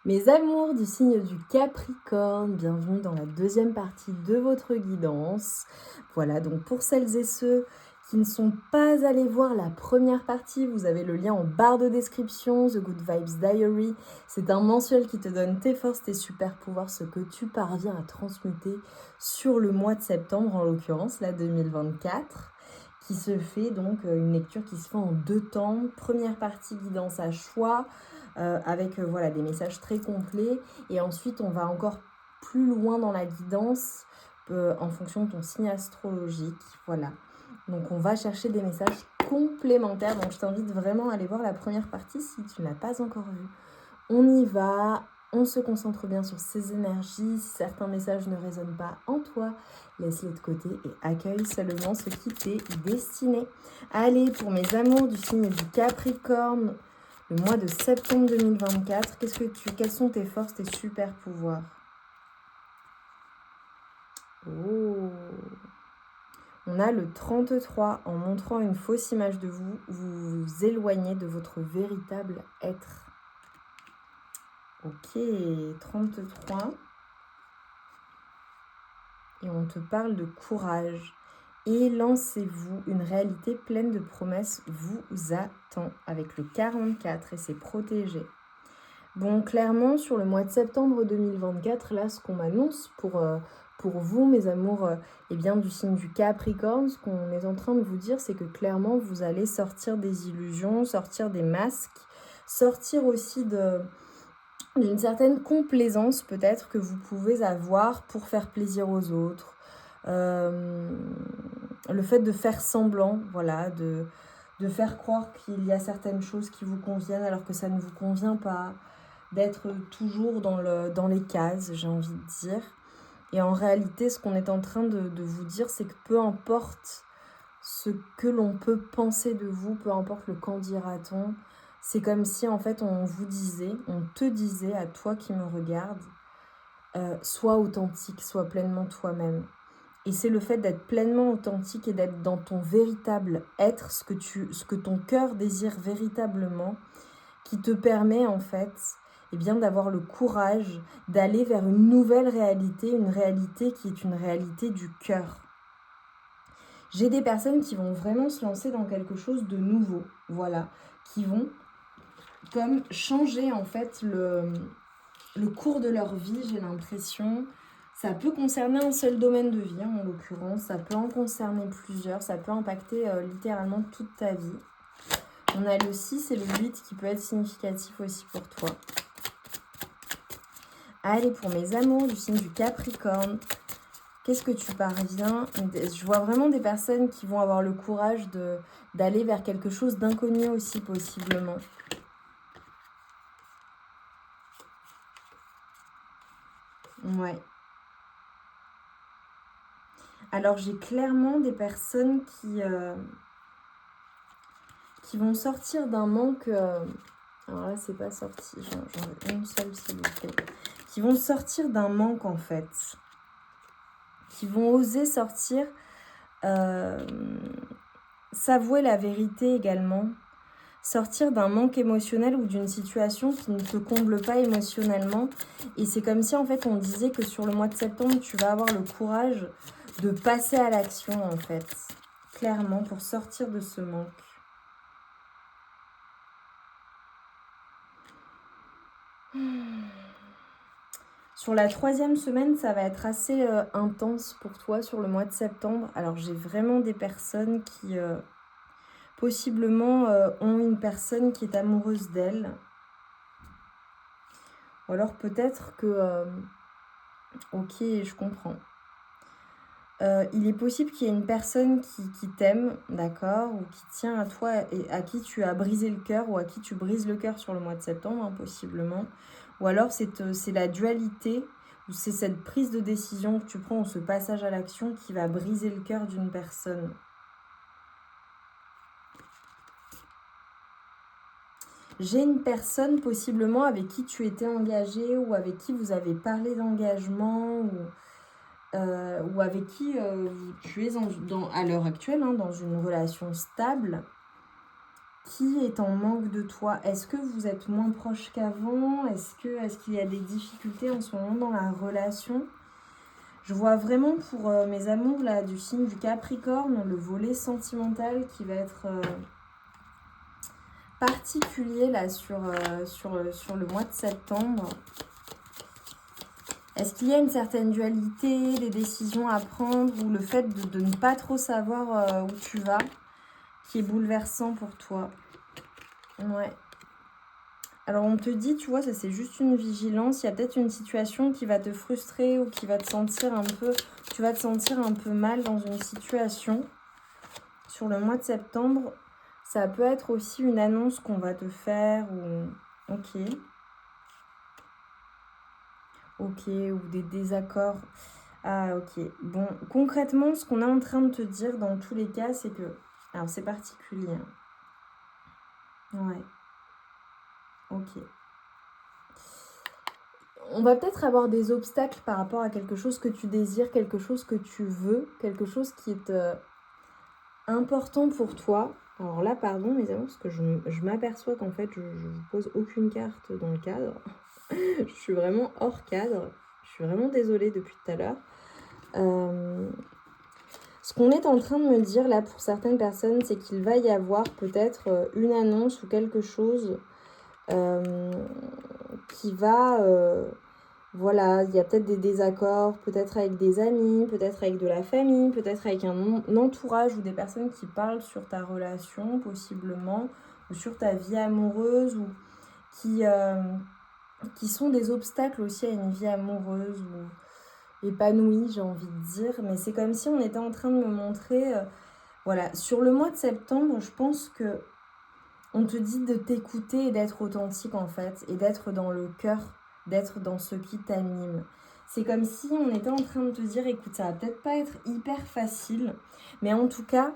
Mes amours du signe du Capricorne, bienvenue dans la deuxième partie de votre guidance. Voilà, donc pour celles et ceux qui ne sont pas allés voir la première partie, vous avez le lien en barre de description, The Good Vibes Diary. C'est un mensuel qui te donne tes forces, tes super pouvoirs, ce que tu parviens à transmuter sur le mois de septembre, en l'occurrence, là 2024. Qui se fait donc une lecture qui se fait en 2 temps. Première partie guidance à choix, avec voilà, des messages très complets. Et ensuite, on va encore plus loin dans la guidance en fonction de ton signe astrologique. Voilà. Donc, on va chercher des messages complémentaires. Donc, je t'invite vraiment à aller voir la première partie si tu ne l'as pas encore vue. On y va. On se concentre bien sur ces énergies. Si certains messages ne résonnent pas en toi, laisse-les de côté et accueille seulement ce qui t'est destiné. Allez, pour mes amours du signe du Capricorne, le mois de septembre 2024, quelles sont tes forces, tes super pouvoirs? Oh. On a le 33. En montrant une fausse image de vous, vous vous éloignez de votre véritable être. Ok, 33. Et on te parle de courage. Et lancez-vous, une réalité pleine de promesses vous attend avec le 44 et c'est protégé. Bon, clairement, sur le mois de septembre 2024, là, ce qu'on m'annonce pour vous, mes amours, eh bien, du signe du Capricorne, ce qu'on est en train de vous dire, c'est que clairement, vous allez sortir des illusions, sortir des masques, sortir aussi d'une certaine complaisance peut-être que vous pouvez avoir pour faire plaisir aux autres. Le fait de faire semblant, voilà, de faire croire qu'il y a certaines choses qui vous conviennent alors que ça ne vous convient pas, d'être toujours dans les cases, j'ai envie de dire. Et en réalité, ce qu'on est en train de vous dire, c'est que peu importe ce que l'on peut penser de vous, peu importe le qu'en dira-t-on, c'est comme si en fait on te disait à toi qui me regarde, sois authentique, sois pleinement toi-même. Et c'est le fait d'être pleinement authentique et d'être dans ton véritable être, ce que ton cœur désire véritablement, qui te permet en fait bien, d'avoir le courage d'aller vers une nouvelle réalité, une réalité qui est une réalité du cœur. J'ai des personnes qui vont vraiment se lancer dans quelque chose de nouveau, voilà, qui vont comme changer en fait le cours de leur vie, j'ai l'impression. Ça peut concerner un seul domaine de vie, en l'occurrence, ça peut en concerner plusieurs, ça peut impacter littéralement toute ta vie. On a le 6 et le 8 qui peut être significatif aussi pour toi. Allez, pour mes amours du signe du Capricorne, qu'est-ce que tu parviens? Je vois vraiment des personnes qui vont avoir le courage d'aller vers quelque chose d'inconnu aussi, possiblement. Ouais. Alors, j'ai clairement des personnes qui vont sortir d'un manque... alors là, c'est pas sorti. J'en ai une seule, s'il vous plaît. Qui vont sortir d'un manque, en fait. Qui vont oser sortir... s'avouer la vérité également. Sortir d'un manque émotionnel ou d'une situation qui ne te comble pas émotionnellement. Et c'est comme si, en fait, on disait que sur le mois de septembre, tu vas avoir le courage de passer à l'action, en fait. Clairement, pour sortir de ce manque. Sur la 3e semaine, ça va être assez intense pour toi sur le mois de septembre. Alors, j'ai vraiment des personnes qui, possiblement, ont une personne qui est amoureuse d'elle. Ou alors, peut-être que... ok, je comprends. Il est possible qu'il y ait une personne qui t'aime, d'accord, ou qui tient à toi et à qui tu as brisé le cœur ou à qui tu brises le cœur sur le mois de septembre, hein, possiblement. Ou alors c'est la dualité, ou c'est cette prise de décision que tu prends ou ce passage à l'action qui va briser le cœur d'une personne. J'ai une personne possiblement avec qui tu étais engagé ou avec qui vous avez parlé d'engagement ou avec qui tu es à l'heure actuelle, hein, dans une relation stable. qui est en manque de toi? Est-ce que vous êtes moins proche qu'avant? Est-ce qu'il y a des difficultés en ce moment dans la relation? Je vois vraiment pour mes amours là du signe du Capricorne, le volet sentimental qui va être particulier là sur le mois de septembre. Est-ce qu'il y a une certaine dualité, des décisions à prendre ou le fait de ne pas trop savoir où tu vas qui est bouleversant pour toi? Ouais. Alors on te dit, tu vois, ça c'est juste une vigilance. Il y a peut-être une situation qui va te frustrer ou qui va te sentir un peu... Tu vas te sentir un peu mal dans une situation. Sur le mois de septembre, ça peut être aussi une annonce qu'on va te faire ou... Ok. Ok, ou des désaccords. Ah, ok. Bon, concrètement, ce qu'on est en train de te dire dans tous les cas, c'est que... Alors, c'est particulier. Ouais. Ok. On va peut-être avoir des obstacles par rapport à quelque chose que tu désires, quelque chose que tu veux, quelque chose qui est important pour toi. Alors là, pardon mes amis, parce que je m'aperçois qu'en fait, je ne pose aucune carte dans le cadre. Je suis vraiment hors cadre. Je suis vraiment désolée depuis tout à l'heure. Ce qu'on est en train de me dire là pour certaines personnes, c'est qu'il va y avoir peut-être une annonce ou quelque chose qui va... voilà, il y a peut-être des désaccords, peut-être avec des amis, peut-être avec de la famille, peut-être avec un entourage ou des personnes qui parlent sur ta relation, possiblement, ou sur ta vie amoureuse, ou qui sont des obstacles aussi à une vie amoureuse ou épanouie, j'ai envie de dire. Mais c'est comme si on était en train de me montrer... voilà, sur le mois de septembre, je pense que on te dit de t'écouter et d'être authentique en fait, et d'être dans le cœur, d'être dans ce qui t'anime. C'est comme si on était en train de te dire, écoute, ça va peut-être pas être hyper facile, mais en tout cas,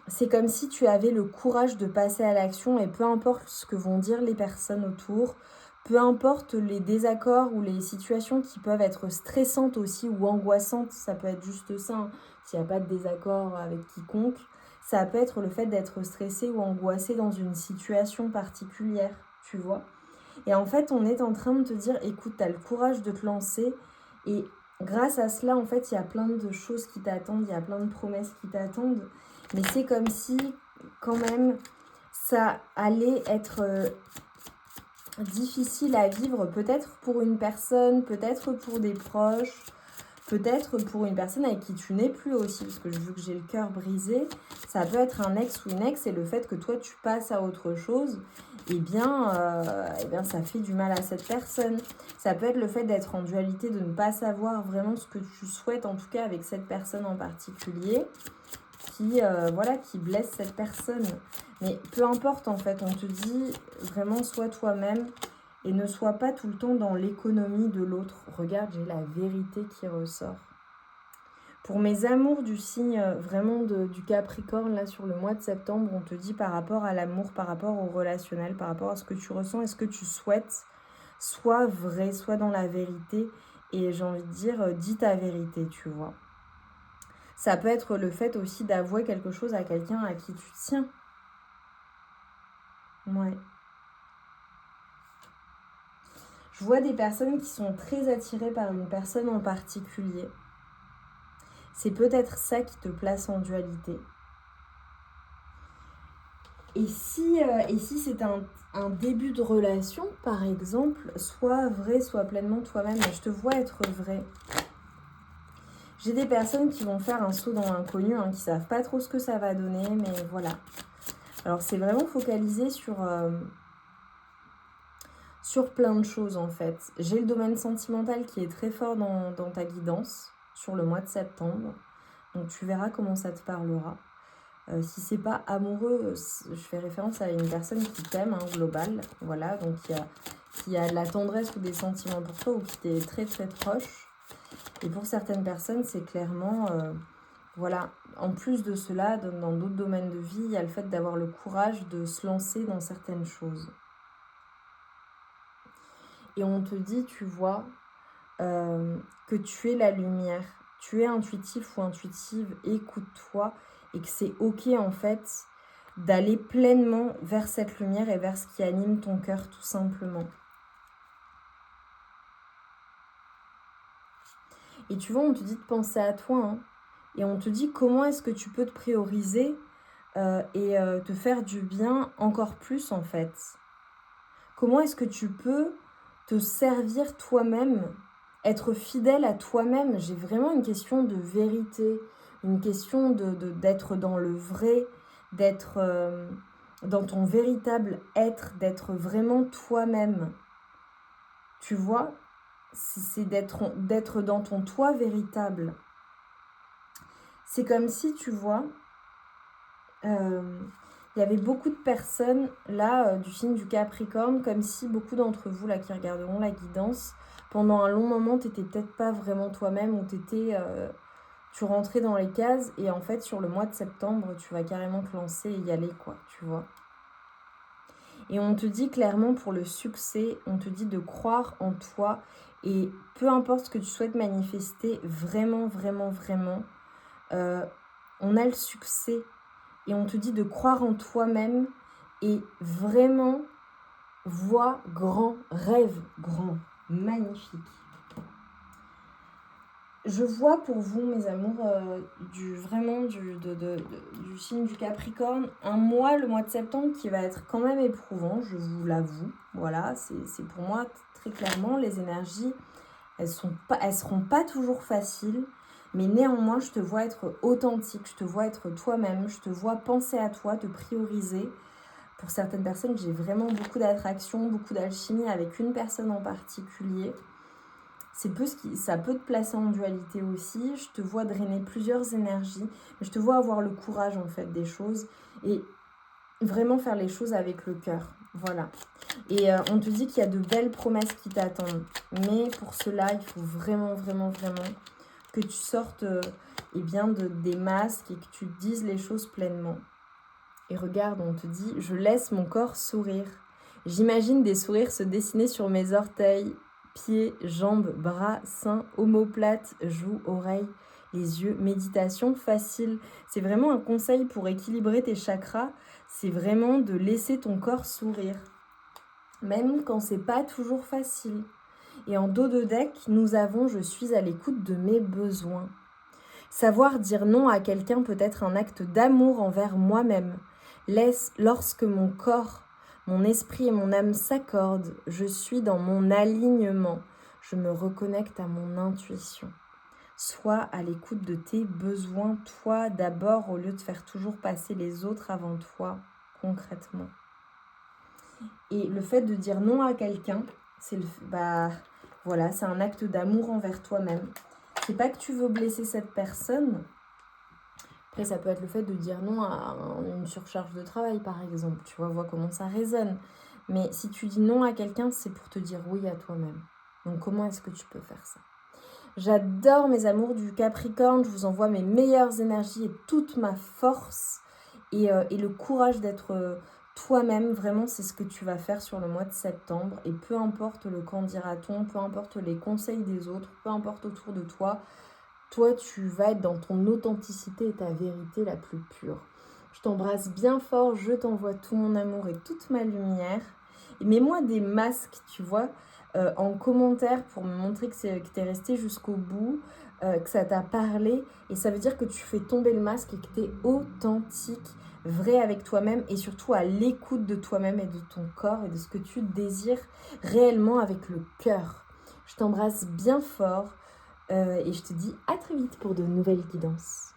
c'est comme si tu avais le courage de passer à l'action et peu importe ce que vont dire les personnes autour, peu importe les désaccords ou les situations qui peuvent être stressantes aussi ou angoissantes, ça peut être juste ça, hein, s'il n'y a pas de désaccord avec quiconque, ça peut être le fait d'être stressé ou angoissé dans une situation particulière, tu vois. Et en fait, on est en train de te dire, écoute, tu as le courage de te lancer et grâce à cela, en fait, il y a plein de choses qui t'attendent, il y a plein de promesses qui t'attendent. Mais c'est comme si, quand même, ça allait être difficile à vivre, peut-être pour une personne, peut-être pour des proches, peut-être pour une personne avec qui tu n'es plus aussi, parce que vu que j'ai le cœur brisé, ça peut être un ex ou une ex, et le fait que toi tu passes à autre chose, eh bien ça fait du mal à cette personne. Ça peut être le fait d'être en dualité, de ne pas savoir vraiment ce que tu souhaites, en tout cas avec cette personne en particulier, qui blesse cette personne. Mais peu importe en fait, on te dit vraiment sois toi-même et ne sois pas tout le temps dans l'économie de l'autre. Regarde, j'ai la vérité qui ressort. Pour mes amours du signe vraiment du Capricorne, là sur le mois de septembre, on te dit par rapport à l'amour, par rapport au relationnel, par rapport à ce que tu ressens et ce que tu souhaites, sois vrai, sois dans la vérité. Et j'ai envie de dire, dis ta vérité, tu vois. Ça peut être le fait aussi d'avouer quelque chose à quelqu'un à qui tu tiens. Ouais. Je vois des personnes qui sont très attirées par une personne en particulier. C'est peut-être ça qui te place en dualité. Et si c'est un début de relation, par exemple, sois vrai, sois pleinement toi-même. Je te vois être vrai. J'ai des personnes qui vont faire un saut dans l'inconnu, qui ne savent pas trop ce que ça va donner, mais voilà. Alors c'est vraiment focalisé sur plein de choses en fait. J'ai le domaine sentimental qui est très fort dans ta guidance sur le mois de septembre. Donc tu verras comment ça te parlera. Si c'est pas amoureux, je fais référence à une personne qui t'aime, global. Voilà, donc qui a de la tendresse ou des sentiments pour toi ou qui t'est très très proche. Et pour certaines personnes, c'est clairement... voilà, en plus de cela, dans d'autres domaines de vie, il y a le fait d'avoir le courage de se lancer dans certaines choses. Et on te dit, tu vois, que tu es la lumière. Tu es intuitif ou intuitive, écoute-toi. Et que c'est ok, en fait, d'aller pleinement vers cette lumière et vers ce qui anime ton cœur tout simplement. Et tu vois, on te dit de penser à toi, hein, et on te dit comment est-ce que tu peux te prioriser et te faire du bien encore plus en fait. Comment est-ce que tu peux te servir toi-même, être fidèle à toi-même. J'ai vraiment une question de vérité, une question d'être dans le vrai, d'être dans ton véritable être, d'être vraiment toi-même. Tu vois, c'est d'être dans ton toi véritable. C'est comme si, tu vois, il y avait beaucoup de personnes là du signe du Capricorne, comme si beaucoup d'entre vous là qui regarderont la guidance, pendant un long moment, tu n'étais peut-être pas vraiment toi-même ou tu rentrais dans les cases et en fait sur le mois de septembre, tu vas carrément te lancer et y aller quoi, tu vois. Et on te dit clairement pour le succès, on te dit de croire en toi et peu importe ce que tu souhaites manifester, vraiment, vraiment, vraiment, on a le succès. Et on te dit de croire en toi-même et vraiment vois grand, rêve grand, magnifique. Je vois pour vous, mes amours, du signe du Capricorne, un mois, le mois de septembre, qui va être quand même éprouvant, je vous l'avoue. Voilà, c'est pour moi très clairement, les énergies, elles seront pas toujours faciles. Mais néanmoins, je te vois être authentique, je te vois être toi-même, je te vois penser à toi, te prioriser. Pour certaines personnes, j'ai vraiment beaucoup d'attraction, beaucoup d'alchimie avec une personne en particulier. Ça peut te placer en dualité aussi. Je te vois drainer plusieurs énergies. Mais je te vois avoir le courage en fait des choses et vraiment faire les choses avec le cœur. Voilà. Et on te dit qu'il y a de belles promesses qui t'attendent. Mais pour cela, il faut vraiment, vraiment, vraiment que tu sortes des masques et que tu dises les choses pleinement. Et regarde, on te dit, je laisse mon corps sourire. J'imagine des sourires se dessiner sur mes orteils, pieds, jambes, bras, seins, omoplates, joues, oreilles, les yeux. Méditation facile. C'est vraiment un conseil pour équilibrer tes chakras. C'est vraiment de laisser ton corps sourire. Même quand c'est pas toujours facile. Et en dos de deck, nous avons « Je suis à l'écoute de mes besoins ». Savoir dire non à quelqu'un peut être un acte d'amour envers moi-même. Lorsque mon corps, mon esprit et mon âme s'accordent, je suis dans mon alignement. Je me reconnecte à mon intuition. Sois à l'écoute de tes besoins, toi d'abord, au lieu de faire toujours passer les autres avant toi, concrètement. Et le fait de dire non à quelqu'un, c'est un acte d'amour envers toi-même. C'est pas que tu veux blesser cette personne. Après, ça peut être le fait de dire non à une surcharge de travail, par exemple. Tu vois comment ça résonne. Mais si tu dis non à quelqu'un, c'est pour te dire oui à toi-même. Donc, comment est-ce que tu peux faire ça ? J'adore mes amours du Capricorne. Je vous envoie mes meilleures énergies et toute ma force et le courage d'être toi-même. Vraiment, c'est ce que tu vas faire sur le mois de septembre. Et peu importe le qu'en dira-t-on, peu importe les conseils des autres, peu importe autour de toi, toi, tu vas être dans ton authenticité et ta vérité la plus pure. Je t'embrasse bien fort, je t'envoie tout mon amour et toute ma lumière. Et mets-moi des masques, tu vois, en commentaire pour me montrer que tu es resté jusqu'au bout, que ça t'a parlé. Et ça veut dire que tu fais tomber le masque et que tu es authentique, vrai avec toi-même et surtout à l'écoute de toi-même et de ton corps et de ce que tu désires réellement avec le cœur. Je t'embrasse bien fort. Et je te dis à très vite pour de nouvelles guidances.